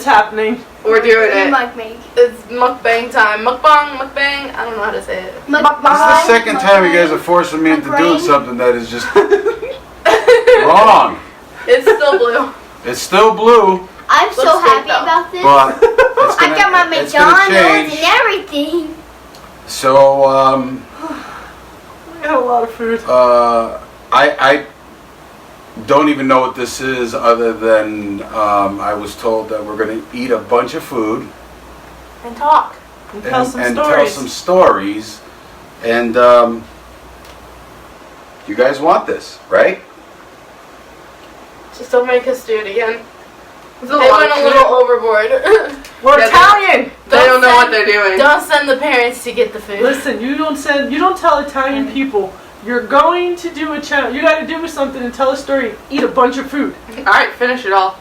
happening. We're doing it. Mukbang. It's mukbang time. Mukbang, mukbang. I don't know how to say it. This is the second time you guys are forcing me into doing something that is just wrong. It's still blue. It's still blue, I'm so Looks great, happy about this. but it's I got my it's gonna McDonald's change. and everything. So, We got a lot of food. I don't even know what this is other than I was told that we're going to eat a bunch of food And talk. And tell some and stories. tell some stories. And you guys want this, right? Just don't make us do it again. It's They went a little overboard. We're Yeah, Italian. They don't know what they're doing. Don't send the parents to get the food. Listen, you don't tell Italian people you're going to do a challenge. You got to do something and tell a story. Eat a bunch of food. Alright, finish it all.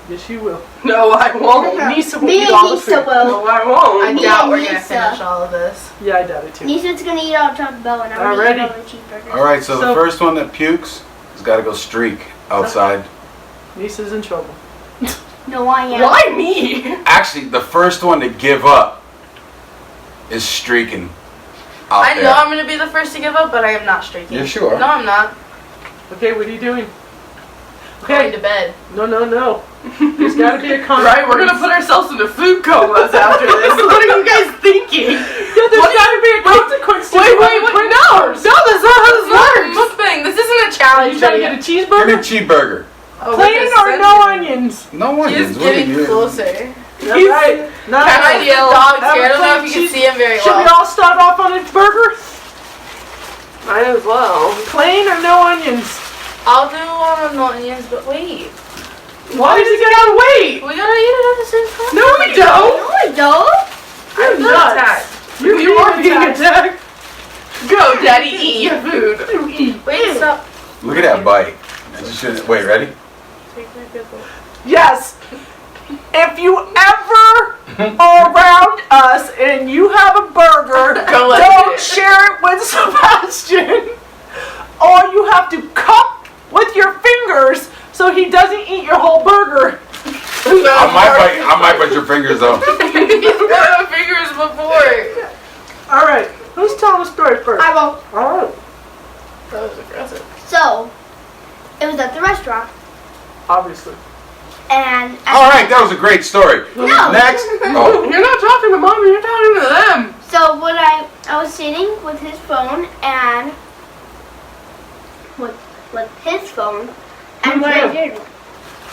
Yes, you will. No, I won't. Nisa will Me eat all and the food. Nisa will. No, I won't. I Me doubt and we're gonna Lisa. finish all of this. Yeah, I doubt it too. Nisa's gonna eat all Taco Bell and I'm gonna eat all the cheeseburgers. All right, so the So- first one that pukes has got to go streak outside. Nisa's in trouble. No, I am. Why me? Actually, the first one to give up is streaking out I there. know I'm gonna be the first to give up, but I am not streaking. You're sure? No, I'm not. Okay, what are you doing? Going Okay. to bed. No. There's got to be a consequence. Right, we're gonna put ourselves into food comas after this. What are you guys thinking? Yeah, there's got to be a consequence. to Wait, what wait, we wait. put No, ours. no, that's not how this works. Mukbang. This isn't a Are challenge. you trying to get a Give me a cheeseburger? cheeseburger. Oh, Plain with or the no center. onions? No one He's is. What are getting you? closer. That's right. Not Kind of enough. the dog's Have here. I a don't know if plain you can cheese- see him very Should we well. all start off on a burger? Might as well. Plain or no onions? I'll do one of the onions, but wait. Why does he gotta wait? We gotta eat it at the same time. No, we don't. No, I don't. You're I'm nuts. You are being attacked. Go, Daddy, eat your food. You eat. Wait, stop. Look at that bite. I just shouldn't- Wait, ready? Take my good one. Yes. If you ever are around us and you have a burger, Go let don't it. share it with Sebastian. Or you have to cup with your fingers so he doesn't eat your whole burger. I might bite your fingers though. He's got my fingers before. All right. Who's telling the story first? I won't. All right. That was aggressive. So, it was at the restaurant, Obviously. and All right, that was a great story. No. Next. Oh, You're not talking to Mom, you're talking to them. So when I was sitting with his phone and with his phone, and what I did,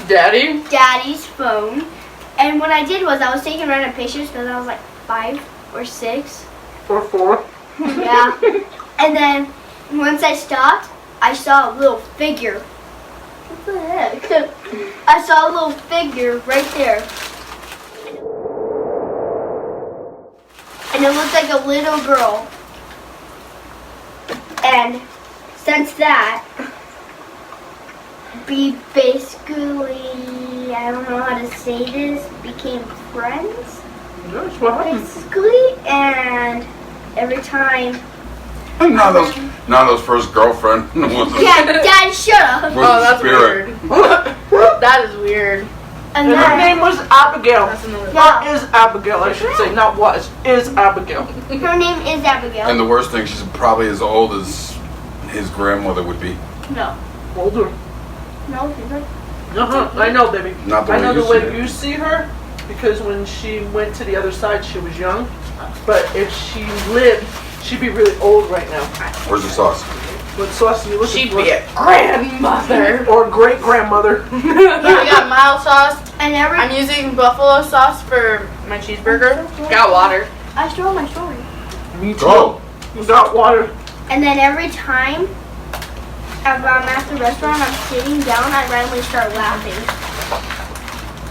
Daddy? Daddy's phone, and what I did was I was taking random pictures because I was like 5 or 6. Or 4. Yeah. And then once I stopped, I saw a little figure. What the heck? I saw a little figure right there. And it looked like a little girl. And since that, we basically, I don't know how to say this, became friends, That's what happened. basically. And every time, none of those first girlfriend was yeah, Dad, shut up. a Oh, that's spirit. weird. That is weird. And And her then, name was Abigail. That's another. Yeah. Or is Abigail, I should say. Not was. Is Abigail. her name is Abigail. And the worst thing, she's probably as old as his grandmother would be. No. Older. No, she's like, I know, baby. Not the I way know you the see way her. you see her, because when she went to the other side, she was young. But if she lived, she'd be really old right now. Where's the sauce? What sauce are you looking She'd for? be a grandmother. Or great grandmother. Yeah, we got mild sauce. and I'm using buffalo sauce for my cheeseburger. Got water. I stole my story. Me too. Go. You got water. And then every time I'm at the restaurant, I'm sitting down, I randomly start laughing.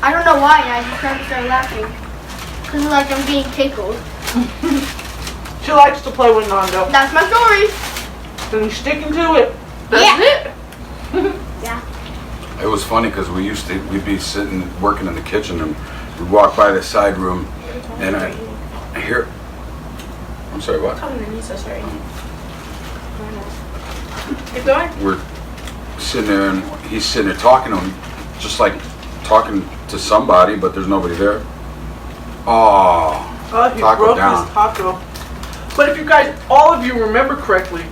I don't know why, I just start laughing. Because like I'm being tickled. She likes to play with Nando. That's my story. And he's sticking to it. That's it. It was funny because we'd be sitting, working in the kitchen, and we'd walk by the side room, and I hear, I'm sorry, what? Talking to Nisa, sorry. Keep going. We're sitting there, and he's sitting there talking to him, just like talking to somebody, but there's nobody there. Oh, Oh, he Taco broke down. his taco. But if you guys, all of you remember correctly,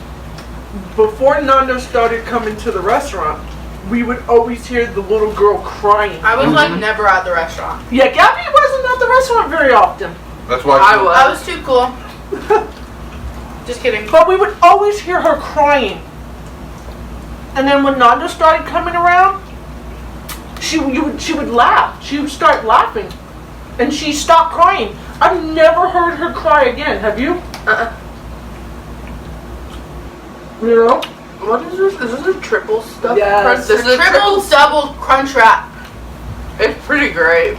before Nando started coming to the restaurant, we would always hear the little girl crying. I was like never at the restaurant. Yeah, Gabby wasn't at the restaurant very often. that's why. I was too cool. Just kidding. But we would always hear her crying. And then when Nando started coming around, she would laugh. She would start laughing. And she stopped crying. I've never heard her cry again. Have you? You know? What is this? Is this a triple stuffed Yes. crunch? This is a Triple double crunch wrap. It's pretty great.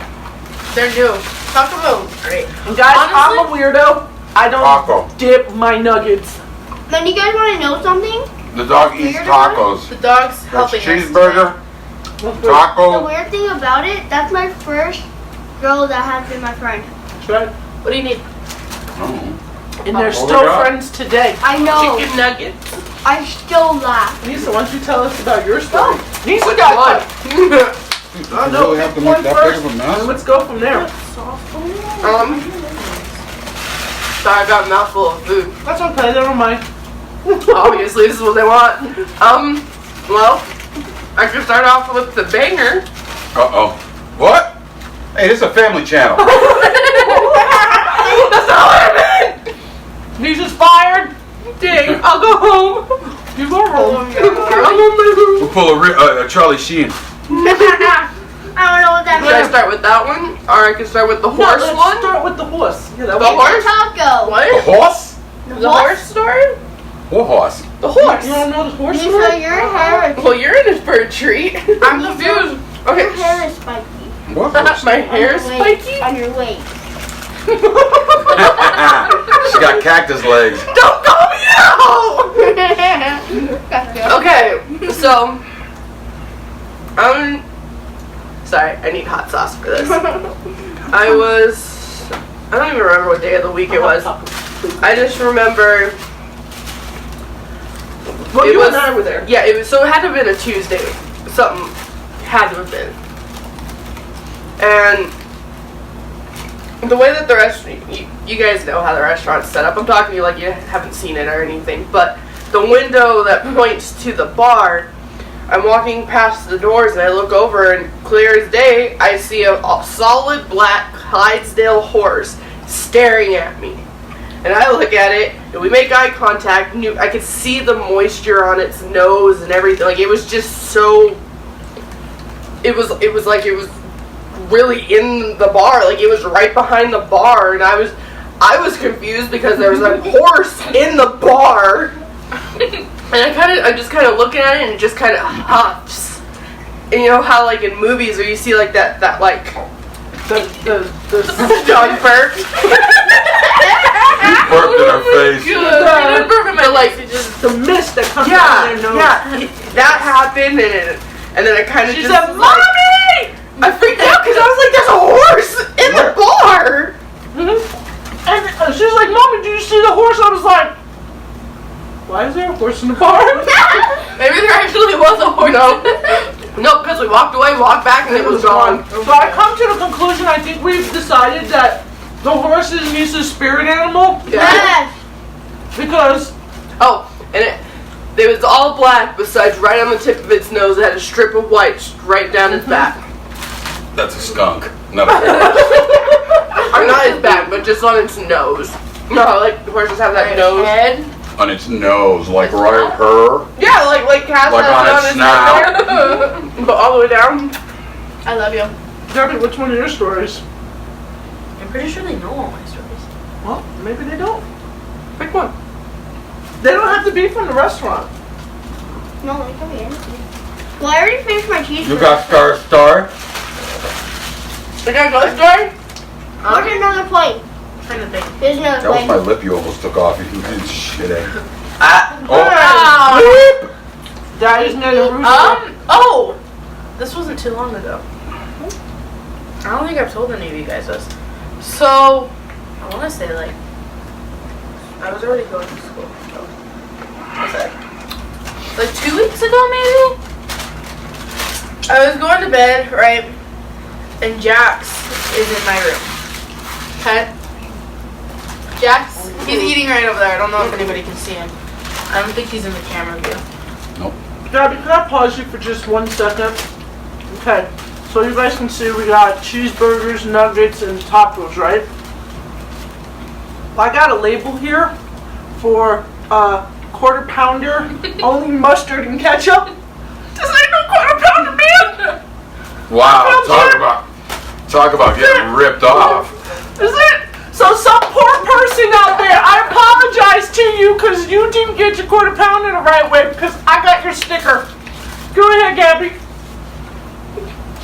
They're new. Taco Bell was great. And guys, Honestly- I'm a weirdo. I don't Taco. dip my nuggets. Then you guys want to know something? The dog eats tacos. The dog's That's helping us. cheeseburger, The taco. weird thing about it, that's my first girl that has been my friend. Right? What do you need? Oh. And they're Oh my still God. friends today. I know. Chicken nuggets. I still laugh. Nisa, why don't you tell us about your story? Nisa Which got one? Did you really have to make that big of a and mess? let's go from there. So I got a mouthful of food. That's okay, never mind. Obviously, this is what they want. Well, I can start off with the banger. Uh-oh. What? Hey, this is a family channel. That's not what I meant. Nisa's fired. Dang, I'll go home. You go home. We'll pull a Charlie Sheen. I don't know what that Should I means. start with that one? Or I can start with the No, horse let's one? start with the horse. Yeah, that The was- horse? Taco. The What? horse? The horse story? What horse? The horse. You don't know the horse Lisa, story? your hair is Well, you're in it for a treat. I'm confused. your Okay. hair is spiky. What horse? My hair is On your waist. spiky? On your waist. She got cactus legs. Don't call me out! Gotcha. Okay, so sorry, I need hot sauce for this. I don't even remember what day of the week it was. I just remember Well, it you was- and I were there. yeah, it was, so it had to have been a Tuesday. Something had to have been. And the way that the restaurant, you guys know how the restaurant's set up. I'm talking to you like you haven't seen it or anything, but the window that points to the bar, I'm walking past the doors and I look over and clear as day, I see a solid black Clydesdale horse staring at me. And I look at it and we make eye contact. I could see the moisture on its nose and everything. Like it was just so, it was like it was really in the bar. Like it was right behind the bar and I was confused because there was a horse in the bar. And I'm just kind of looking at it and it just kind of huffs. And you know how like in movies where you see like that like The dog burp? Burped in her face. It didn't burp in my life. It just the mist that comes yeah, out of their nose. that happened and then I kind of She just said, "Mommy!" I freaked out because I was like, "There's a horse in the bar." And she's like, "Mommy, did you see the horse?" I was like, "Why is there a horse in the bar?" Maybe there actually was a horse. No, because we walked away, walked back, and it was gone. So I come to the conclusion. I think we've decided that the horse is Nisa's spirit animal Yes. because Oh, and it was all black. Besides, right on the tip of its nose, it had a strip of white right down its back. That's a skunk. Not a horse. Or not its back, but just on its nose. No, like horses have that nose. Head. On its nose, like right her. Yeah, like cats Like have on it its on its neck. But all the way down. I love you. Gabby, which one of your stories? I'm pretty sure they know all my stories. Well, maybe they don't. Pick one. They don't have to be from the restaurant. No, it can be anything. Well, I already finished my cheese. You got star. You got a ghost story? What's another plate? Trying to think. There's another That was plate. my lip you almost took off. You did shit at. Oh. That is near the rooster. Oh! This wasn't too long ago. I don't think I've told any of you guys this. So, I want to say like, I was already going to school. So, what's that? Like 2 weeks ago maybe? I was going to bed, right? and Jax is in my room. Okay? Jax, he's eating right over there. I don't know if anybody can see him. I don't think he's in the camera view. Nope. Gabby, can I pause you for just 1 second? Okay, so you guys can see we got cheeseburgers, nuggets, and tacos, right? I got a label here for quarter pounder, only mustard and ketchup. This ain't no quarter pounder, man! Wow, talk about getting ripped off. Is it? So some poor person out there, I apologize to you because you didn't get your quarter pounder the right way because I got your sticker. Go ahead, Gabby.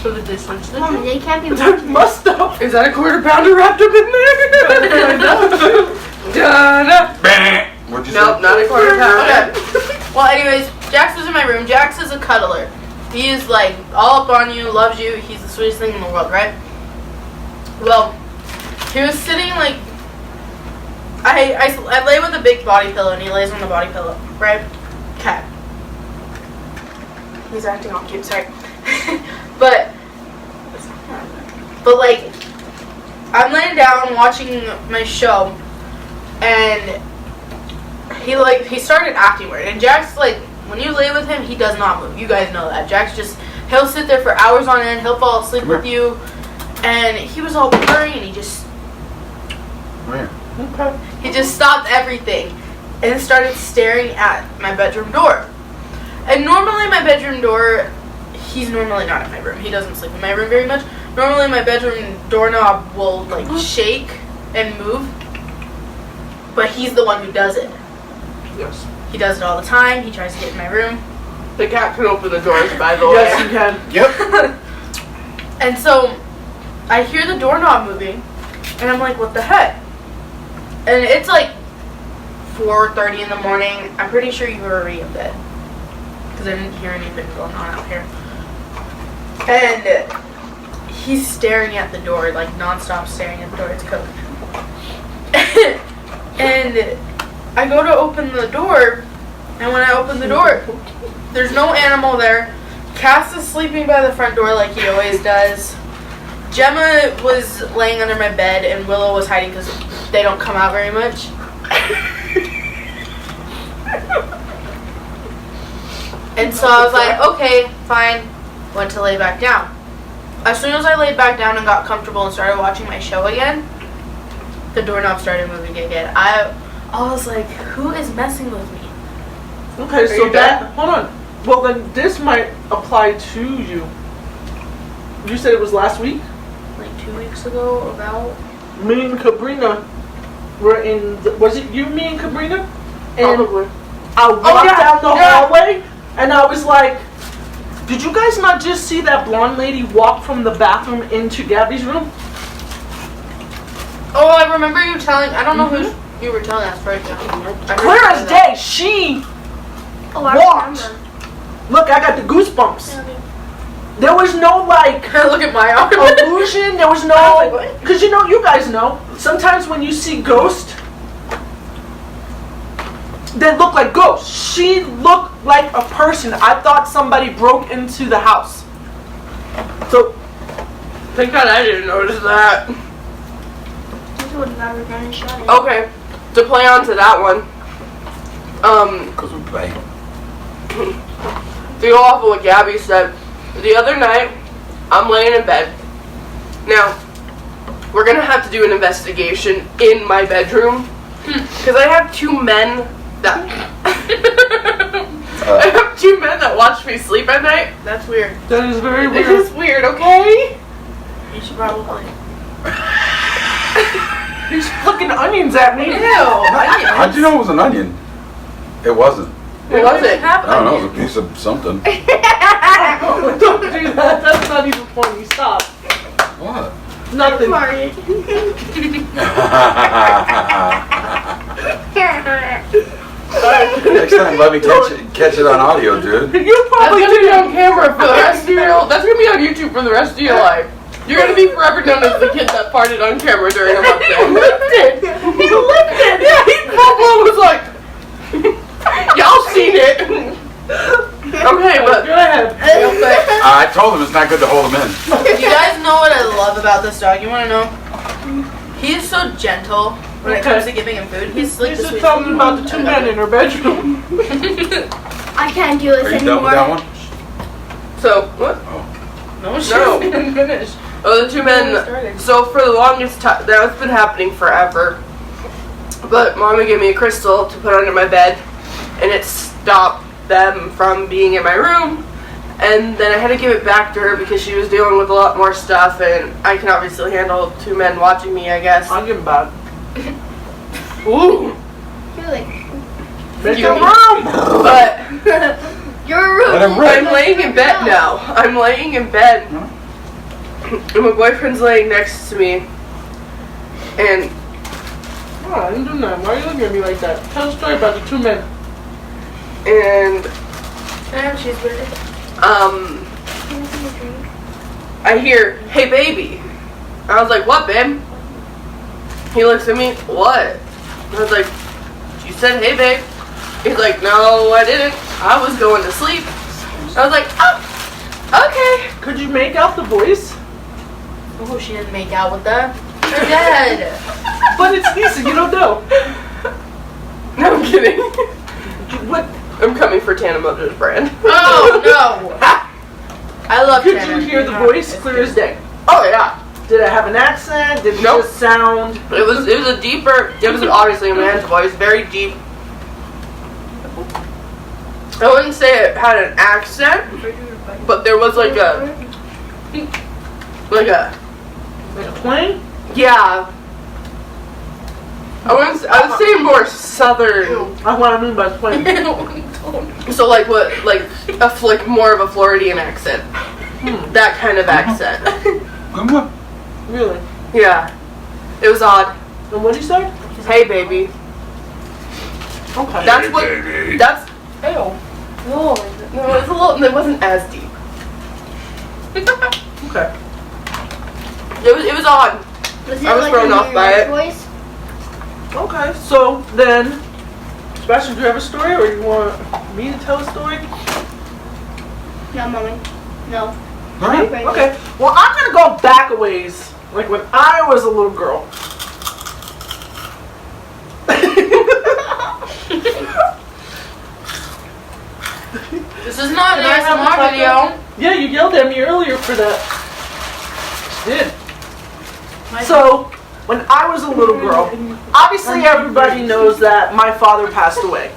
So the distance. Mom, they can't be That must have. Is that a quarter pounder wrapped up in there? What'd you Nope, say? not a quarter pounder. Okay. Well, anyways, Jax was in my room. Jax is a cuddler. He is like all up on you, loves you. He's the sweetest thing in the world, right? Well, he was sitting like I lay with a big body pillow, and he lays on the body pillow, right? Okay. He's acting all cute, sorry. but like, I'm laying down watching my show, and he started acting weird. And Jax, like, when you lay with him, he does not move. You guys know that. Jax he'll sit there for hours on end. He'll fall asleep with you. And he was all purring, and he just stopped everything and started staring at my bedroom door. And normally my bedroom door, he's normally not in my room. He doesn't sleep in my room very much. Normally my bedroom doorknob will like shake and move. But he's the one who does it. Yes. He does it all the time. He tries to get in my room. The cat can open the doors, by the way. Yes, you can. Yep. And so I hear the doorknob moving, and I'm like, what the heck? And it's like 4:30 in the morning. I'm pretty sure you were already in bed, because I didn't hear anything going on out here. And he's staring at the door, like nonstop staring at the door. It's Coke. And I go to open the door, and when I open the door, there's no animal there. Cass is sleeping by the front door like he always does. Gemma was laying under my bed, and Willow was hiding because they don't come out very much. And so I was like, okay, fine. Went to lay back down. As soon as I laid back down and got comfortable and started watching my show again, the doorknob started moving again. I was like, who is messing with me? Okay, so that, hold on. Well, then this might apply to you. You said it was last week? Like 2 weeks ago, about. Me and Cabrina were in, was it you, me and Cabrina? And Probably. I walked down the hallway, and I was like, did you guys not just see that blonde lady walk from the bathroom into Gabby's room? Oh, I remember you telling, I don't know who you were telling us first. Clear as day, she walked. Look, I got the goosebumps. There was no like Look at my arm. illusion. There was no, because you guys know. Sometimes when you see ghosts, they look like ghosts. She looked like a person. I thought somebody broke into the house. So, Thank God I didn't notice that. Okay, to play on to that one. Because we play. To go off of what Gabby said, the other night, I'm laying in bed. Now, we're gonna have to do an investigation in my bedroom, because I have two men that I have two men that watch me sleep at night. That's weird. that is very It weird. is weird, okay? You should probably. He's flicking onions at me. Ew. How'd you know it was an onion? It wasn't. What was it? I don't know, it was a piece of something. Don't do that. That's not even funny. Stop. What? Nothing. Next time, let me catch it on audio, dude. You That's probably gonna be did. on camera for the rest of your. That's gonna be on YouTube for the rest of your life. You're gonna be forever known as the kid that farted on camera during a He mukbang. lived it. He lived it. Yeah, he probably was like, y'all seen it. Okay, but Go ahead. Real quick. I told him it's not good to hold him in. You guys know what I about this dog. You want to know? He is so gentle when it comes to giving him food. He's like You the should sweetest tell me thing. about the 2 men in her bedroom. I can't do this Are you anymore. done with that one? So, what? No, she No. didn't finish. Oh, the 2 men. So for the longest time, that's been happening forever. But Mommy gave me a crystal to put under my bed, and it stopped them from being in my room. And then I had to give it back to her because she was dealing with a lot more stuff, and I can obviously handle 2 men watching me, I guess. I'll give him back. Ooh, You're like, Make You- him room. but you're rude. Let him rip. I'm laying in bed now. I'm laying in bed, and my boyfriend's laying next to me, and Oh, I didn't do nothing. Why are you looking at me like that? Tell a story about the 2 men. and Can I have a cheeseburger? I hear, "Hey, baby." I was like, "What, babe?" He looks at me, "What?" I was like, "You said, hey, babe." He's like, "No, I didn't. I was going to sleep." I was like, "Oh, okay." Could you make out the voice? Oh, she didn't make out with that. You're dead. But it's Lisa, you don't know. No, I'm kidding. What? I'm coming for Tana Motors brand. Oh, no. I love Could Tanner. you hear the voice clear as day? Oh yeah. Did it have an accent? Did it Nope. just sound? It was a deeper. It was obviously a man's voice, very deep. I wouldn't say it had an accent, but there was like a Like a plane? yeah. I would say more southern. That's what I mean by plane. So like what, like like more of a Floridian accent. That kind of accent. Come on. Really? Yeah. It was odd. And what did you say? Hey baby. Okay. That's what. baby. That's. Ew. No, it's a little. It wasn't as deep. Okay. It was odd. Was it I was like thrown a off by it. voice? Okay. So then, Sebastian, do you have a story, or you want me to tell a story? No, mommy. No. Right? Right. Okay. Well, I'm gonna go back a ways, like when I was a little girl. This is not an Can I have a ASMR taco? video. Yeah, you yelled at me earlier for that. You did. My- So, when I was a little girl, obviously everybody knows that my father passed away.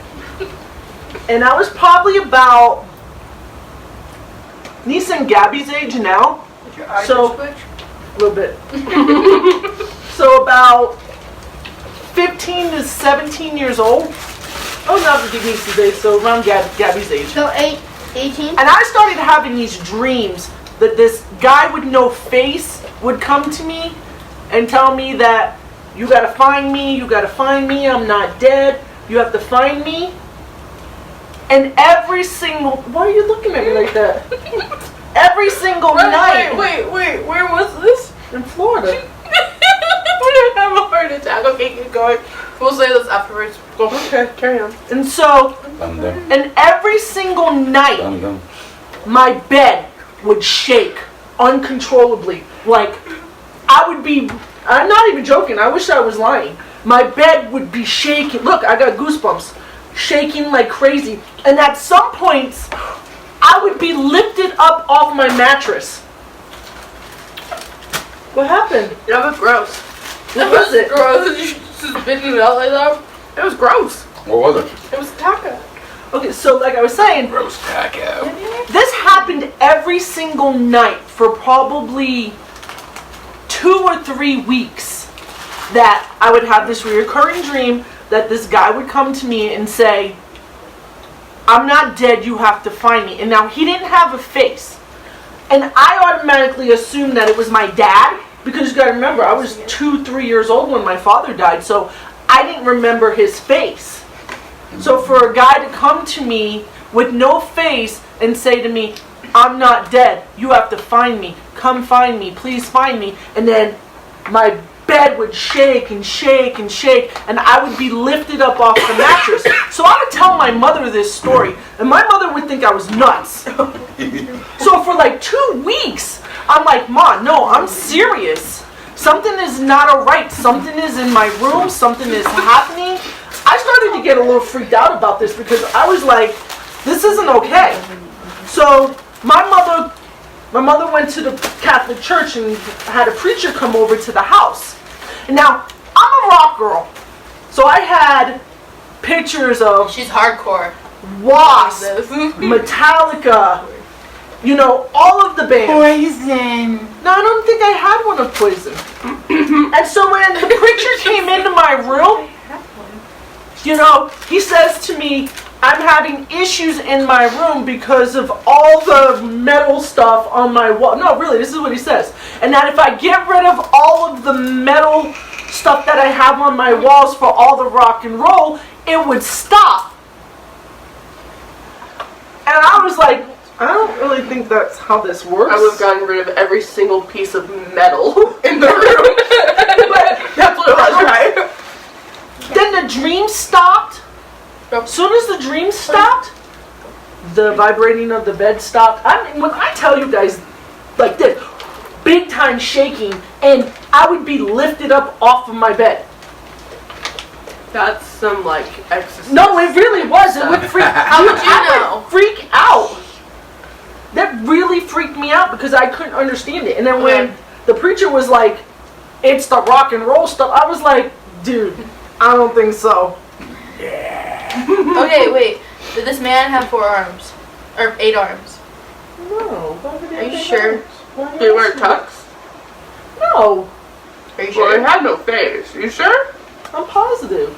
And I was probably about Nisa and Gabby's age now. Did your eyes So- just twitch? A little bit. So about 15 to 17 years old. Oh, not the Nisa's age, so around Gabby's age. So 18? And I started having these dreams that this guy with no face would come to me and tell me that you gotta find me, I'm not dead, you have to find me. And every single, why are you looking at me like that? Every single night Wait, where was this? in Florida. I'm gonna have a heart attack. Okay, keep going. We'll say this afterwards. Go. Okay, carry on. And so, Dum dum. and every single night, Dum dum. my bed would shake uncontrollably. Like, I would be, I'm not even joking, I wish I was lying. My bed would be shaking. Look, I got goosebumps. Shaking like crazy. And at some points, I would be lifted up off my mattress. What happened? That was gross. What was it? Gross. You just spitting it out like that. It was gross. What was it? It was taco. Okay, so like I was saying, Roast taco. this happened every single night for probably 2 or 3 weeks, that I would have this recurring dream that this guy would come to me and say, I'm not dead, you have to find me. And now he didn't have a face. And I automatically assumed that it was my dad, because you gotta remember, I was 2-3 years old when my father died, so I didn't remember his face. So for a guy to come to me with no face and say to me, I'm not dead, you have to find me, come find me, please find me, and then my bed would shake and shake and shake, and I would be lifted up off the mattress. So I would tell my mother this story, and my mother would think I was nuts. So for like 2 weeks, I'm like, Ma, no, I'm serious. Something is not alright. Something is in my room. Something is happening. I started to get a little freaked out about this because I was like, this isn't okay. So my mother went to the Catholic church and had a preacher come over to the house. And now, I'm a rock girl. So I had pictures of She's hardcore. Wasp, Metallica, you know, all of the bands. Poison. No, I don't think I had one of Poison. And so when the preacher came into my room, you know, he says to me, I'm having issues in my room because of all the metal stuff on my wall. No, really, this is what he says. And that if I get rid of all of the metal stuff that I have on my walls for all the rock and roll, it would stop. And I was like, I don't really think that's how this works. I would have gotten rid of every single piece of metal in the room. But that's what it was, right? Then the dream stopped. As soon as the dream stopped, the vibrating of the bed stopped. I mean, when I tell you guys like this, big time shaking, and I would be lifted up off of my bed. That's some like exorcism. No, it really was. It would freak. How would you I know? would freak out. That really freaked me out because I couldn't understand it. And then when the preacher was like, "It's the rock and roll stuff," I was like, "Dude, I don't think so." Okay, wait. Did this man have 4 arms? Or 8 arms? No. Why would Are you sure? Did he wear tux? No, Are you Well, sure? he had no face. You sure? I'm positive.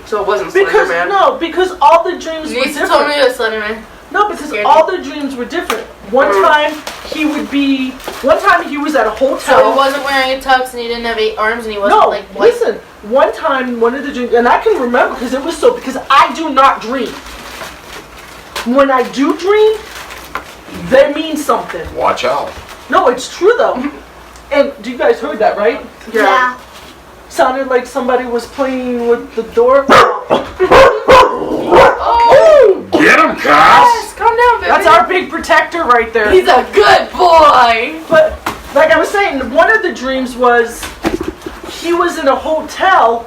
So it wasn't Slender Because Man. because all the dreams were Nisa told me different. it was Slenderman. No, because Scared all the dreams were different. One time he was at a So he hotel. wasn't wearing a tux and he didn't have 8 arms and he wasn't No, like white. listen. One time, one of the dreams, and I can remember because it was so, because I do not dream. When I do dream, they mean something. Watch out. No, it's true though. And you guys heard that, right? Yeah. Sounded like somebody was playing with the door. Oh! Get him, Cass! Yes, calm down, baby. That's our big protector right there. He's a good boy. But like I was saying, one of the dreams was he was in a hotel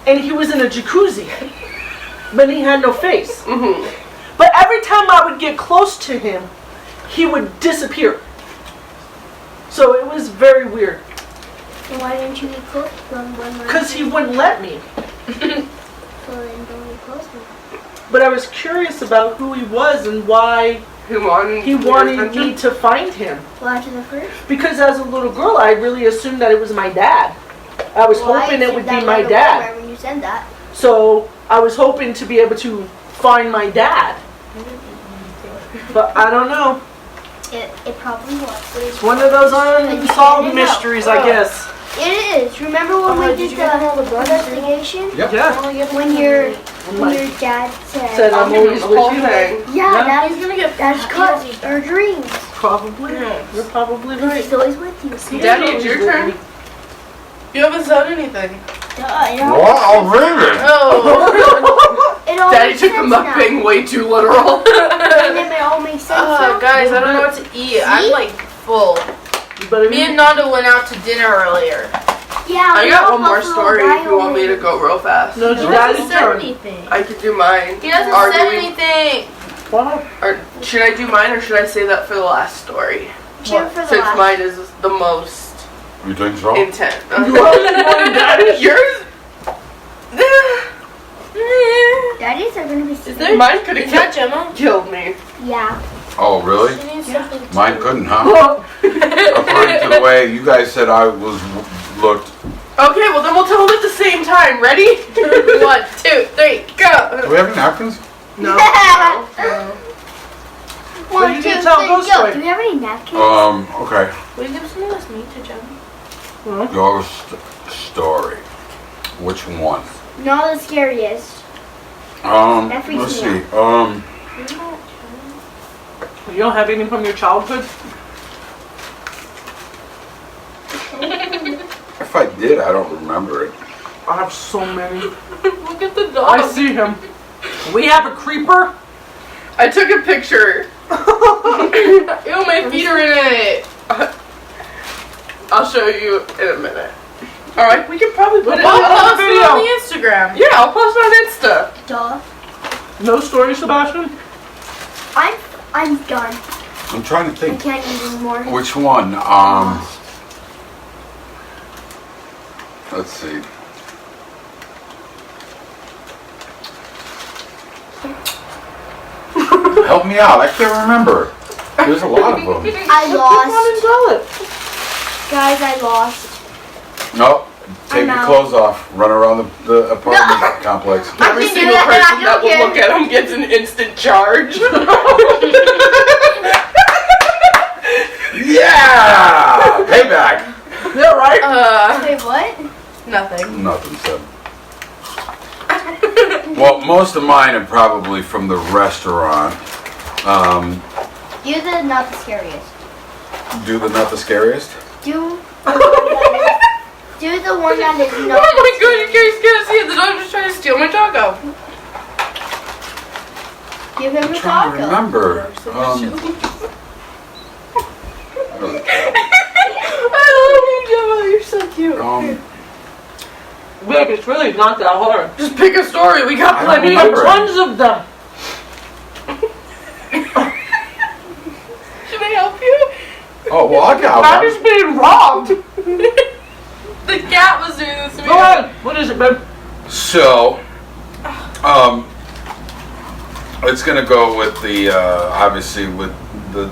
and he was in a jacuzzi, but he had no face. But every time I would get close to him, he would disappear. So it was very weird Why didn't you get close to him when because he wouldn't let me. So then don't get close to him. But I was curious about who he was and why He wanted he wanted me to find him. Well, after the first. Because as a little girl, I really assumed that it was my dad. I was hoping it would be my dad. When you said that. So I was hoping to be able to find my dad. But I don't know. It probably was. It's one of those unsolved mysteries, I guess. It is. Remember when we did the investigation? Yep. Yeah. When your dad Said said, I'm always with you. yeah, Yeah. He's gonna get that's cause our dreams. Probably. Yes. You're probably right. He's always with you. Daddy, it's your turn. You haven't said anything. Well, I'll read it. Oh. It all Daddy makes took the sense now. mukbang way too literal. And then it all makes sense now. Guys, I don't know what to eat. I'm like full. You better Me and Nanda went out to dinner earlier. Yeah, I we got all one more Buffalo story if you want me to Wild go real fast. No, He your doesn't daddy's say turn. anything. I could do mine. He doesn't Or say do we- anything. Wow. Or should I do mine or should I say that for the last story? Cheer for the Since last. mine is the most You think so? intense. Yours? Yours? Daddies are gonna be Is sick. there? Mine could Is that have Gemma? killed me. Yeah. Oh, really? She needs something to- Mine couldn't, huh? According to the way you guys said I was looked. Okay, well then we'll tell them at the same time. Ready? 1, 2, 3, Do go. we have any napkins? No. One, you two, can tell three, ghost go. story. Do we have any napkins? Okay. Will you give some of this meat to Gemma? Ghost story. Which one? Not the scariest. That freaks Let's me see. You don't have any from your childhood? If I did, I don't remember it. I have so many. Look at the I dog. see him. We have a creeper. I took a picture Ew, my feet are in it. I'll show you in a minute. Alright, we can probably put it We'll on post it on the Instagram. Yeah, I'll post it on Insta. Duh. No story, Sebastian? I'm done. I'm trying to I think. can't eat anymore. Which one? Let's see. Help me out. I can't remember. There's a lot of them. I lost. Tell it. Guys, I lost. No. Take I'm your out. clothes off. Run around the apartment complex. I Every can do single that, and I person that don't will care. look at him gets an instant charge. Yeah! Payback! Yeah, right? Wait, what? Nothing. Nothing said. Well, most of mine are probably from the restaurant. You're not the scariest. Do the not the scariest? Do the one that is Oh not. my god, you guys can't see it. The dog just trying to steal my taco. Give him I'm a trying to taco. remember. I love you, Gemma. You're so cute. Babe, it's really not that hard. Just pick a story. We got I plenty don't of There are tons of them. Should I help you? Oh, well, I got I'm one. just being robbed. The cat was doing this to me. Go ahead. What is it, babe? So, it's gonna go with the obviously with the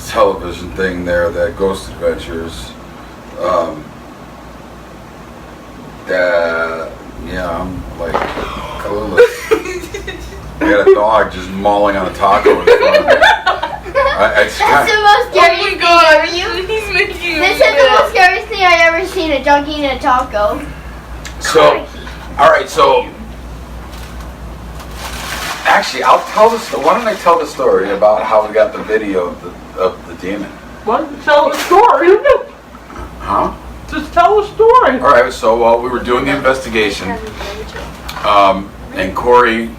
television thing there, that Ghost Adventures. Yeah, I'm like clueless. I got a dog just mauling on a taco in front of me. That's the most Oh scariest my thing god, ever. he's making This is the most scariest thing I've ever seen. A dog eating a taco. So, all right, so actually, I'll tell this. Why don't I tell the story about how we got the video of the demon? What? Tell the story. Huh? Just tell the story. All right. So while we were doing the investigation, and Corey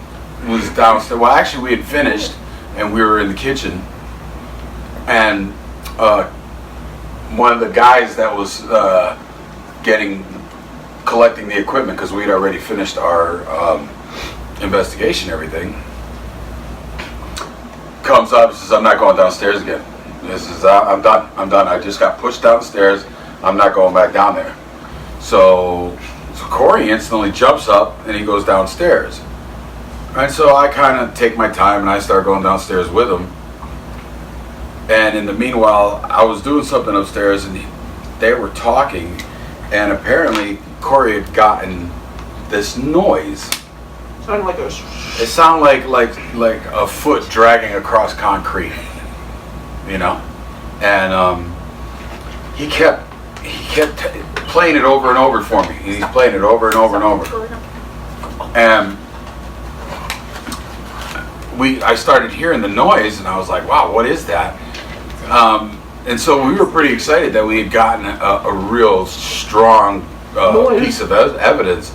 was downstairs. Well, actually, we had finished, and we were in the kitchen, and one of the guys that was collecting the equipment, because we'd already finished our investigation and everything, comes up and says, "I'm not going downstairs again. This is I'm done. I just got pushed downstairs. I'm not going back down there." So Corey instantly jumps up and he goes downstairs. And so I kind of take my time and I start going downstairs with him. And in the meanwhile, I was doing something upstairs and they were talking, and apparently Corey had gotten this noise. Sounded like a It sounded like a foot dragging across concrete, you know. And he kept playing it over and over for me. He's playing it over and over and over. And I started hearing the noise, and I was like, "Wow, what is that?" And so we were pretty excited that we had gotten a real strong piece of evidence.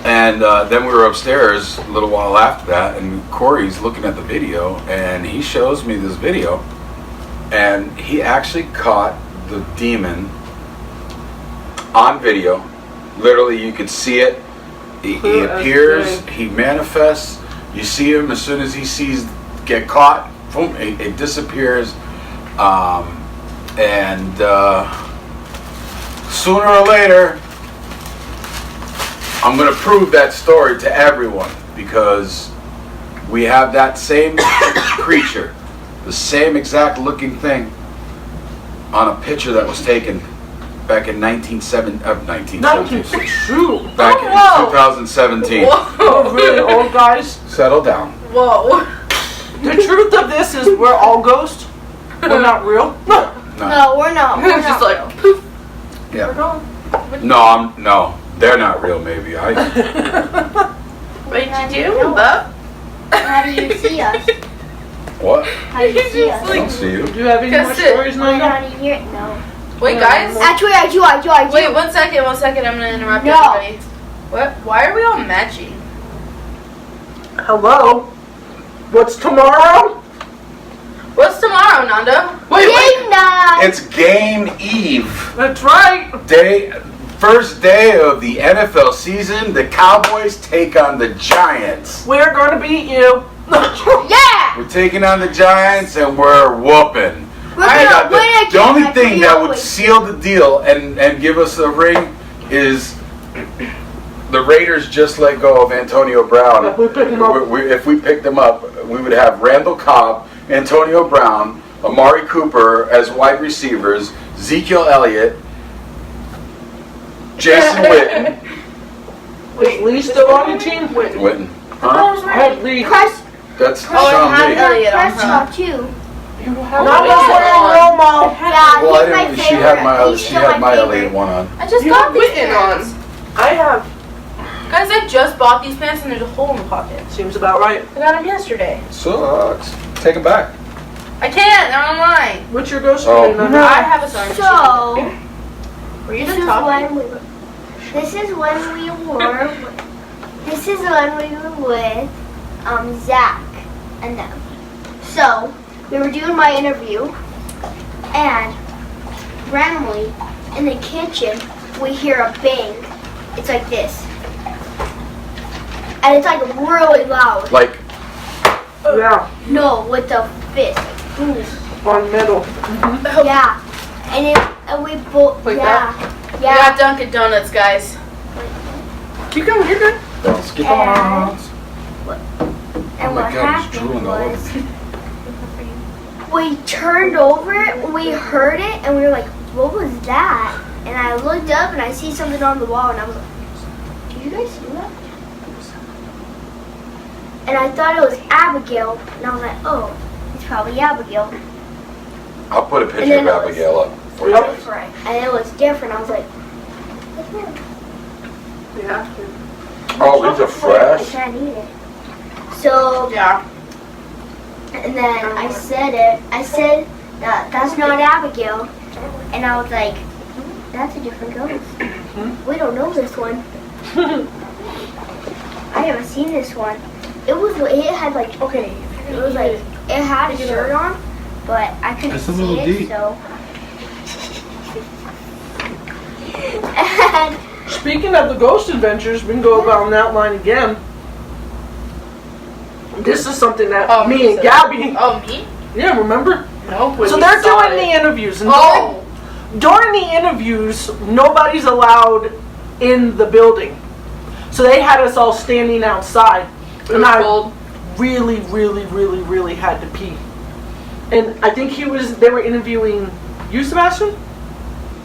And then we were upstairs a little while after that, and Corey's looking at the video, and he shows me this video, and he actually caught the demon on video. Literally, you could see it. He appears, he manifests. You see him as soon as he sees get caught, boom, it disappears. And sooner or later, I'm going to prove that story to everyone, because we have that same creature, the same exact looking thing, on a picture that was taken back in 1917. Shoot. Back in 2017. Oh, really old guys. Settle down. Whoa. The truth of this is we're all ghosts. We're not real. No. No, we're not. We're It's just not like, poof. Yeah. gone. No, they're not real. Maybe What did you do, No. Bub? How do you see us? What? How do you see us? I don't see you. Do you have any more Guess it. stories, How Nanda? do you hear it? No. Wait, guys. Actually, I do. Wait, 1 second, 1 second. I'm gonna interrupt No. everybody. What? Why are we all matching? Hello. What's tomorrow? What's tomorrow, Nando? Wait. Game night. It's game eve. That's right. First day of the NFL season. The Cowboys take on the Giants. We're gonna beat you. Yeah. We're taking on the Giants and we're whooping. We're gonna win again. The only like thing we that would always seal the deal and give us a ring is the Raiders just let go of Antonio Brown. If we pick him up. If we picked him up, we would have Randall Cobb, Antonio Brown, Amari Cooper as wide receivers, Ezekiel Elliott, Jason Witten. Is Lee still on your team? Witten. I Huh? was I have right. Lee. Press. That's Oh, I Sean have Lee. Elliott on her. Prescott too. Not this one in Romo. Yeah, Well, I he's my didn't. favorite. She had my He's she still had my favorite. Elliott one on. I just You got have these Witten pants. on. I have. Guys, I just bought these pants and there's a hole in the pocket. Seems about right. I got them yesterday. Sucks. Take him back. I can't. They're online. What's your ghost Oh. name? Nando? I have a sewing machine. So Were you this done is talking? when we. This is when we were. This is when we were with Zach and them. So we were doing my interview, and randomly in the kitchen we hear a bang. It's like this, and it's like really loud. Like Yeah, No, with the fist. Boom. on middle. Yeah, and we both. Like Yeah, We got Dunkin' Donuts, guys. Keep going, you're good. let's get And- on. And Oh my what God, he's happened drooling all over was, we turned over, we heard it, and we were like, what was that? And I looked up and I see something on the wall, and I was like, did you guys see that? And I thought it was Abigail, and I was like, oh, it's probably Abigail. I'll put a And picture then of it was- Abigail up for you Yep. guys. Different. And it was different. I was like, what's that? Yeah. Oh, it's a I fresh. can't eat it. So, Yeah. and then I said it. I said, that's not Abigail. And I was like, that's a different ghost. We don't know this one. I haven't seen this one. It had like, Okay. it was like, it had a shirt on, but I couldn't That's a see little it, deep. so. And Speaking of the ghost adventures, we can go about that line again. This is something that Oh, me and so- Gabby, Oh, me? yeah, remember? No. So they're doing the interviews, and Oh. during the interviews, nobody's allowed in the building. So they had us all standing outside, It and was I cold. really had to pee. And I think they were interviewing you, Sebastian?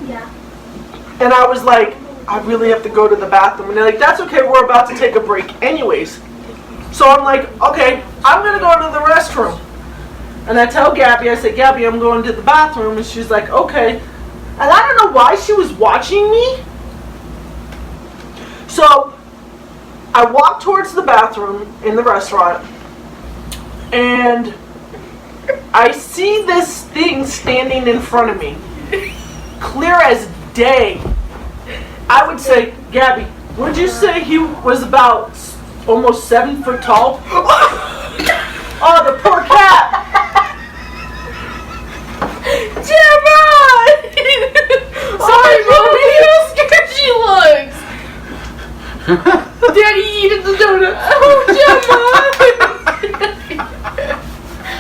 yeah. And I was like, I really have to go to the bathroom. And they're like, that's okay, we're about to take a break anyways. So I'm like, okay, I'm going to go to the restroom. And I tell Gabby, I said, Gabby, I'm going to the bathroom. And she's like, okay. And I don't know why she was watching me. So I walked towards the bathroom in the restaurant. And I see this thing standing in front of me. Clear as day. I would say, Gabby, would you say he was about almost 7 foot tall? Oh, the poor cat! Gemma! Sorry, Mommy, how scared she looks. Daddy eating the donut. Oh, Gemma!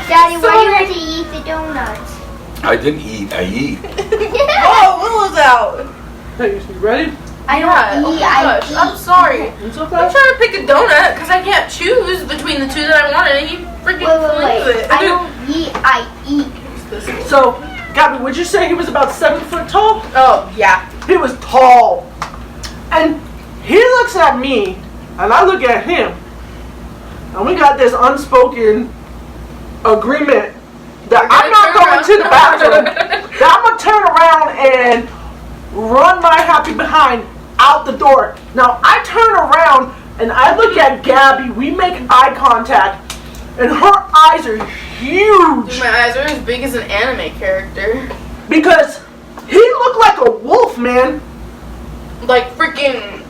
Daddy, why do you have to eat the donuts? I didn't eat. I eat. Oh, Willow's out. Hey, you ready? I don't Yeah, oh eat, my I gosh, eat. I'm sorry. It's I'm okay. trying to pick a donut because I can't choose between the two that I wanted, and he freaking flings Wait. it. I don't eat, I eat. So, Gabby, would you say he was about 7 foot tall? Oh, yeah. He was tall. And he looks at me, and I look at him. And we got this unspoken agreement that I'm not going to the bathroom. That I'm going to turn around and run my happy behind out the door. Now, I turn around, and I look at Gabby. We make eye contact, and her eyes are huge. Dude, my eyes are as big as an anime character. Because he looked like a wolf, man. Like freaking,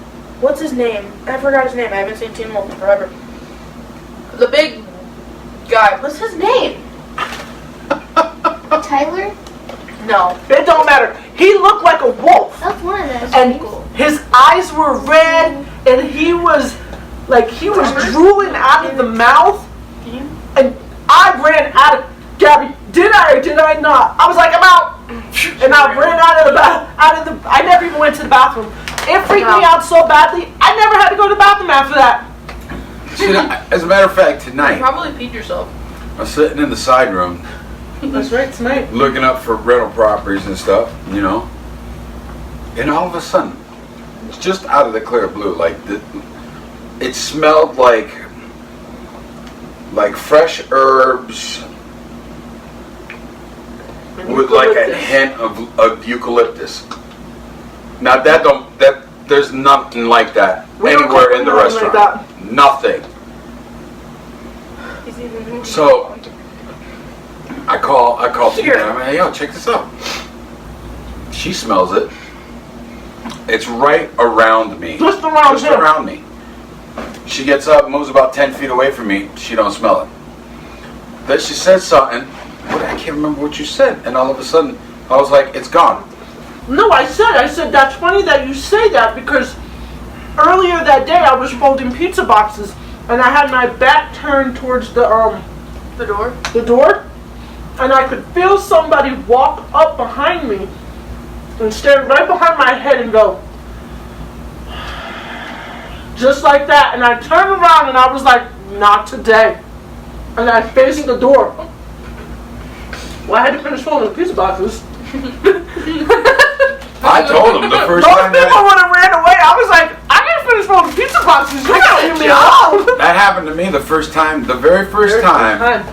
what's his name? I forgot his name. I haven't seen Teen Wolf in forever. The big guy. What's his name? Tyler? No. It don't matter. He looked like a wolf. That's one of those And people. his eyes were red, and he was drooling out of the mouth. And I ran out of, Gabby, did I or did I not? I was like, I'm out. And I ran I never even went to the bathroom. It freaked me out so badly, I never had to go to the bathroom after that. See, as a matter of fact, You tonight, probably peed yourself. I was sitting in the side room That's right, tonight. looking up for rental properties and stuff, you know. And all of a sudden, it's just out of the clear blue, it smelled like fresh herbs with like a hint of eucalyptus. Now there's nothing like that We don't anywhere cook in the with nothing restaurant. like Nothing. So I call Tina. I'm like, yo, check this out. She smells it. It's right around me. Just around him. me. She gets up, moves about 10 feet away from me. She don't smell it. Then she says something. I can't remember what you said. And all of a sudden, I was like, it's gone. No, I said, that's funny that you say that, because earlier that day I was folding pizza boxes and I had my back turned towards the door, and I could feel somebody walk up behind me and stare right behind my head and go, just like that. And I turned around and I was like, not today. And I faced the door. Well, I had to finish folding the pizza boxes. I told him the first Most time people would have ran away. I was like, I gotta finish folding pizza boxes. You gotta leave me alone. that happened to me the very first time.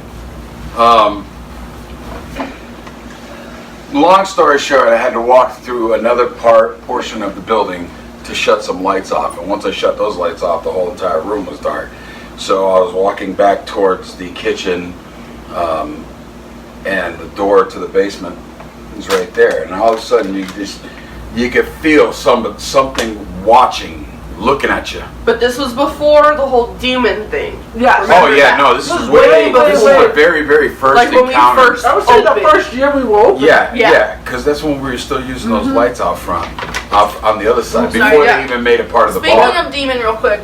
Long story short, I had to walk through another portion of the building to shut some lights off. And once I shut those lights off, the whole entire room was dark. So I was walking back towards the kitchen, and the door to the basement was right there. And all of a sudden, you could feel something watching, looking at you. But this was before the whole demon thing. Yes. Oh yeah, no, this is the very, very first Like when we encounter. first I would say the opened. first year we were open. Yeah, because that's when we were still using those lights out front, on the other side, Sorry, before yeah. they even made it part of the Speaking bar. of demon, real quick.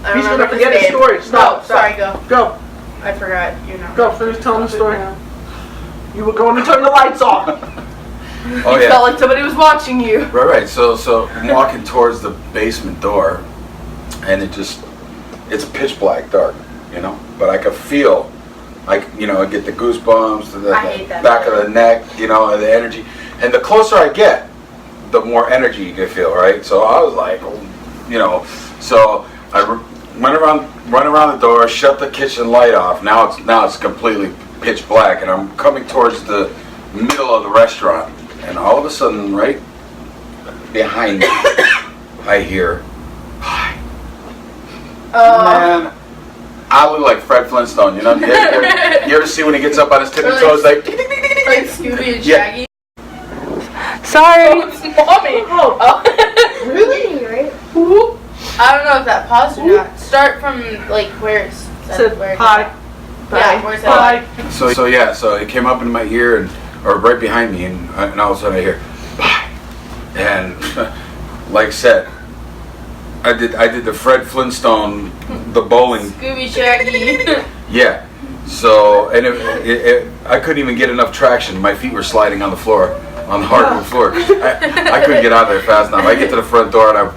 I He's remember gonna forget his name. story. Stop. No, sorry, go. Go. I forgot. You know. Go. Finish telling the story. You were going to turn the lights off. Oh You yeah. felt like somebody was watching you. Right. So I'm walking towards the basement door, and it's pitch black dark, you know. But I could feel, I get the goosebumps, the I hate that back of the neck, and the energy. And the closer I get, the more energy you can feel, right? So I was like, so I run around the door, shut the kitchen light off. Now it's completely pitch black, and I'm coming towards the middle of the restaurant, and all of a sudden, right behind me, I hear, "Hi." Man, I look like Fred Flintstone, you know? You ever see when he gets up on his tippy toes, like, Like Scooby and Yeah. Shaggy. Sorry. Oh, it's mommy. Oh. Really, right? I don't know if that paused or not. Start from like where it's Said where hi. Yeah, where's Bye. that? So it came up into my ear, or right behind me, and all of a sudden I hear, "Bye." And like I said, I did the Fred Flintstone, the bowling. Scooby Shaggy. Yeah. So, and I couldn't even get enough traction. My feet were sliding on the floor, on the hardwood floor. I couldn't get out of there fast enough. I get to the front door and I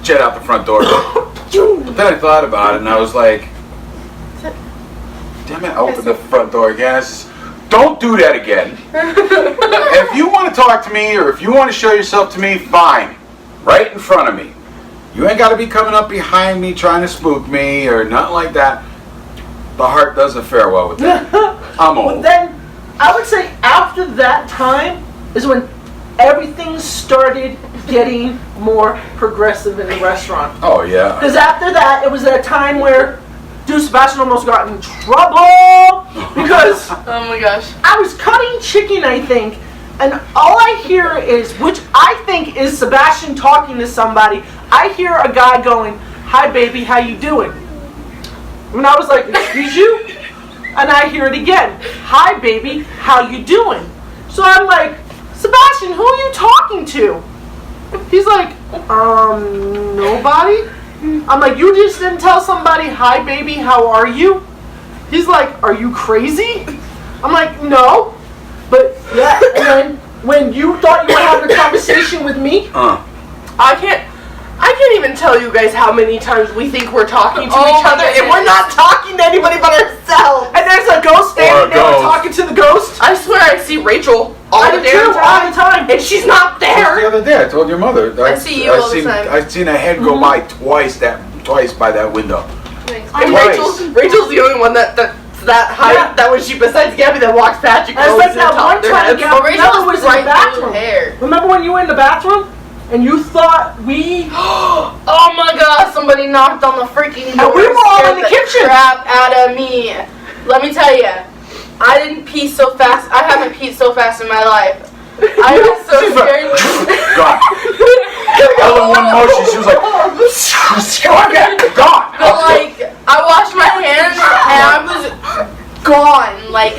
jet out the front door. But then I thought about it and I was like, damn it, I opened the front door again. I says, don't do that again. If you want to talk to me or if you want to show yourself to me, fine. Right in front of me. You ain't got to be coming up behind me trying to spook me or nothing like that. The heart doesn't fare well with that. I'm old. But then, I would say after that time is when everything started getting more progressive in the restaurant. Oh, yeah. Because after that, it was that time where Dude Sebastian almost got in trouble because Oh my gosh. I was cutting chicken, I think, and all I hear is, which I think is Sebastian talking to somebody, I hear a guy going, "Hi baby, how you doing?" And I was like, "Excuse you?" And I hear it again. Hi, baby. How you doing? So I'm like, Sebastian, who are you talking to? He's like, nobody. I'm like, you just didn't tell somebody, hi, baby, how are you? He's like, are you crazy? I'm like, no. But yeah, and then when you thought you were having a conversation with me, I can't even tell you guys how many times we think we're talking to each other, and we're not talking to anybody but ourselves. and there's a ghost standing there talking to the ghost. I swear I see Rachel all I the do too, damn all the time, time. and she's not Just there. the other day, I told your mother. I see you all the time. I've seen a head go by twice by that window. And Twice. Rachel's the only one that's that height. Yeah. That when she, besides Gabby, that walks past you. And it's like that one time, Gabby, But Rachel remember was in the bright blue bathroom. hair. Remember when you were in the bathroom and you thought we? Oh my god, somebody knocked on the freaking door. And we were all scared in the kitchen. Crap out of me. Let me tell you, I didn't pee so fast. I haven't peed so fast in my life. I was so scared. God. All in one motion, she was like, God. But like, I washed my hands and I was gone. Like,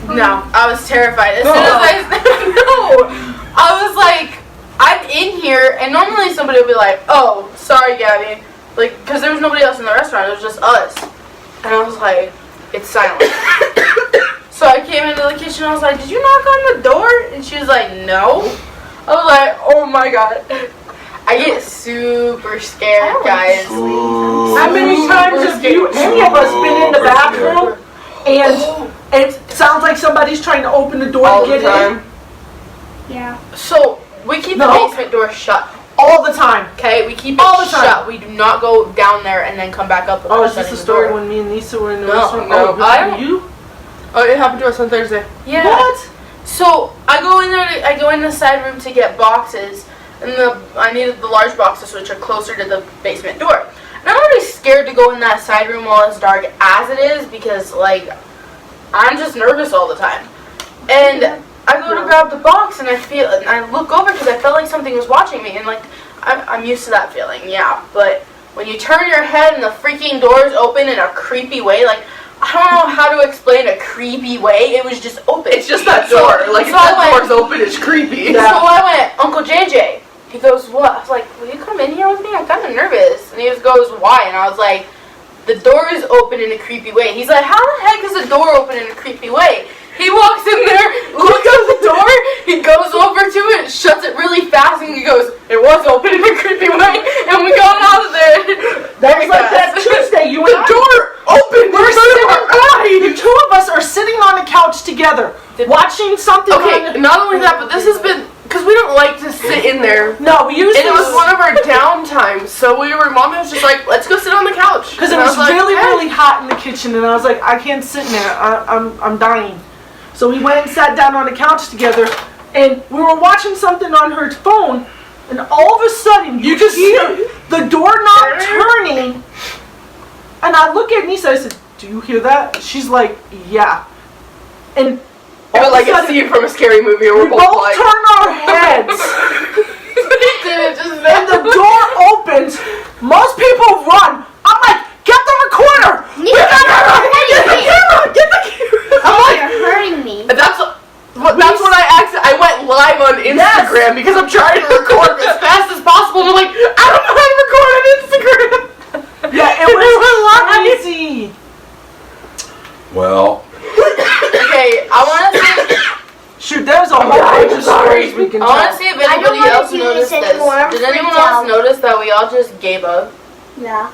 no, I was terrified. As soon as I was like, I'm in here, and normally somebody would be like, oh, sorry, Gabby. Like, because there was nobody else in the restaurant, it was just us. And I was like, it's silent. So I came into the kitchen, I was like, did you knock on the door? And she was like, no. I was like, oh my god. I get super scared, guys. How many times have you, any of us, been in the bathroom and it sounds like somebody's trying to open the door All to the get time. in? Yeah. So, we keep the No. basement door shut. All the time. Okay, we keep it All the time. shut. We do not go down there and then come back up. Oh, is this shutting the the story door. when me and Lisa were in the No, restaurant? no, Oh, I don't- you? Oh, it happened to us on Thursday. Yeah. What? So I go in there. I go in the side room to get boxes, and I needed the large boxes, which are closer to the basement door. And I'm already scared to go in that side room while it's dark as it is because like I'm just nervous all the time. And I go to grab the box, and I look over because I felt like something was watching me, and like I'm used to that feeling, yeah. But when you turn your head and the freaking doors open in a creepy way, like. I don't know how to explain a creepy way. It was just open. It's just that door. Like, if so I that went- door's open, it's creepy. So I went, Uncle JJ. He goes, what? I was like, will you come in here with me? I'm kind of nervous. And he just goes, why? And I was like, the door is open in a creepy way. He's like, how the heck is the door open in a creepy way? He walks in there, looks at the door, he goes over to it, shuts it really fast, and he goes, it was open in a creepy way, and we got out of there. That was like that Tuesday. You and I. door opened. We're sitting. The two of us are sitting on the couch together, watching something. Okay, not only that, but this has been because we don't like to sit in there. No, we used And to. it was one of our down times, so Mommy was just like, let's go sit on the couch. Because it And I was like, really, "Okay." really hot in the kitchen, and I was like, I can't sit in there. I'm dying. So we went and sat down on the couch together, and we were watching something on her phone, and all of a sudden you just hear the doorknob turning, and I look at Nisa. I said, "Do you hear that?" She's like, "Yeah." And all But of like a a sudden, scene from a scary movie, and we we're both both like, turn our heads. And the door opens. Most people run. I'm like, get the recorder. We gotta get the camera. Get the camera. I'm like, You're hurting me. and that's what I went live on Instagram because I'm trying to record as fast as possible. And I'm like, I don't know how to record on Instagram. yeah, it was crazy. Well, Okay, I want to see. Shoot, there's a whole bunch of stories we can I want to tell. see if I don't anybody wanna else do noticed this this. anymore. I'm Did anyone freaked else out. notice that we all just gave up? Yeah.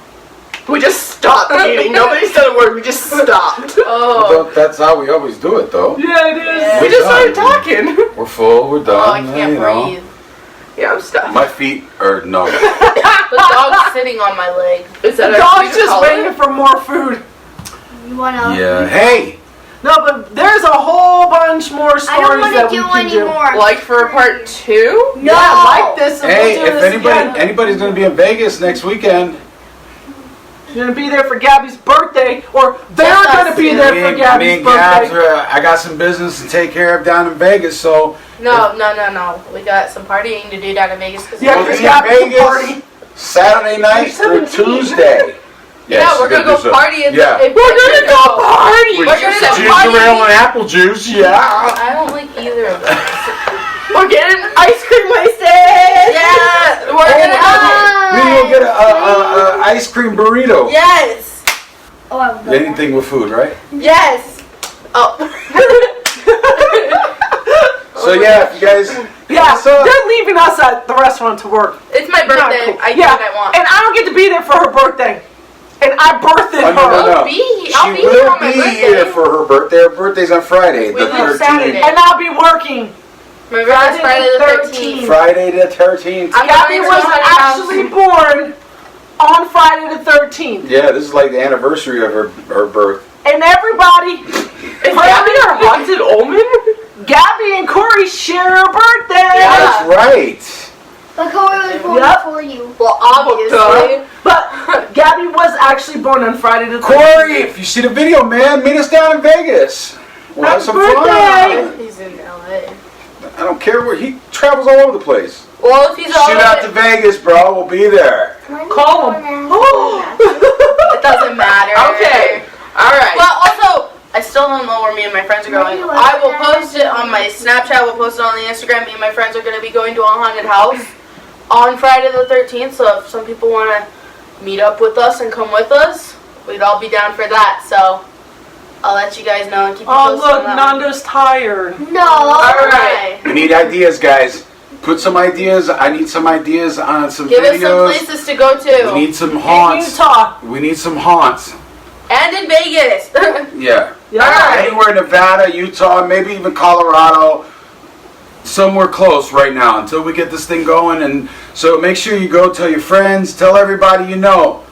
We just stopped eating. Nobody said a word. We just stopped. Oh. that's how we always do it, though. Yeah, it is. Yeah. We just started talking. We're full. We're done. Oh, I can't you know. breathe. Yeah, I'm stuck. My feet are numb. The dog's sitting on my leg. Is that The our dog's just color? waiting for more food. You wanna? Yeah. Hey. No, but there's a whole bunch more stories I don't want that to we do can do. anymore. Like for part 2? No. Yeah, like this. And Hey, we'll do if this again. anybody's gonna be in Vegas next weekend, You're gonna be there for Gabby's birthday, or they're Just us gonna be two. there me for and Gabby's Gabs birthday. I got some business to take care of down in Vegas, so No. We got some partying to do down in Vegas. Cause Yeah, we'll because be in Gabby's a Vegas party. Saturday night through 17. Tuesday. Yeah, we're gonna go party. Yeah. We're gonna go party. With We're gonna ginger party. ale and apple juice, yeah. I don't like either of those. We're getting ice cream wasted. Yeah, we're gonna We will get a ice cream burrito. Yes. Oh, I would love Anything with food, right? Yes. Oh. So yeah, if you guys. Yeah, So- they're leaving us at the restaurant to work. It's my birthday. Not cool. I do Yeah, what I want. and I don't get to be there for her birthday. And I birthed Oh, no, her. no, no. I'll be She here will on my be birthday. here for her birthday. Her birthday's on Friday, We the leave 13th. Saturday. And I'll be working. My birthday's Friday the 13th. Friday the 13th. I'm Gabby going to was my actually house. born on Friday the 13th. Yeah, this is like the anniversary of her birth. And everybody, Is Gabby our haunted omen? Gabby and Corey share a birthday. Yeah. That's right. But Corey was born Yep. before you. Well, obviously. But Gabby was actually born on Friday the 13th. Corey, if you see the video, man, meet us down in Vegas. We'll have Happy some birthday. fun. He's in LA. I don't care where he travels all over the place. Well, if he's all Shoot out to Vegas, bro. We'll be there. Call him. it doesn't matter. Okay. All right. Well, also, I still don't know where me and my friends are going. I will post it on my Snapchat. We'll post it on the Instagram. Me and my friends are going to be going to a haunted house on Friday the 13th. So if some people want to meet up with us and come with us, we'd all be down for that. So I'll let you guys know and keep you Oh, posted on look, that. Nando's tired. No. All right. We need ideas, guys. Put some ideas. I need some ideas on some Give us some videos. places to go to. We need some In haunts. Utah. We need some haunts. And in Vegas. Yeah. Yeah. Anywhere in Nevada, Utah, maybe even Colorado. Somewhere close right now until we get this thing going. And so make sure you go tell your friends, tell everybody you know.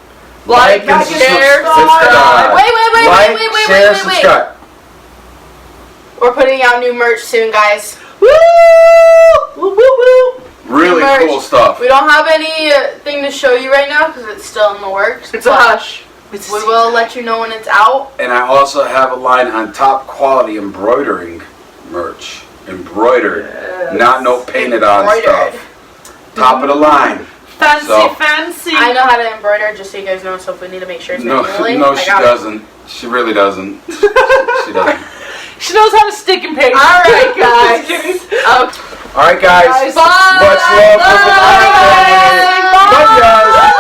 Like, and share, subscribe. Wait, Like, share, wait. subscribe. We're putting out new merch soon, guys. Woo! Woo, woo, woo. Really merch. cool stuff. We don't have anything to show you right now because it's still in the works. It's a but hush. We will let you know when it's out. And I also have a line on top quality embroidering merch. Embroidered. Not no painted on Embroidered. stuff. Top of the line. Fancy, So- fancy. I know how to embroider, just so you guys know. So if we need to make sure it's No, manually, no, I she got it. doesn't. She really doesn't. She doesn't. She knows how to stick and paste. All right, Just guys. kidding. All right, guys. Bye. Much love for the Bye. family. Love you guys.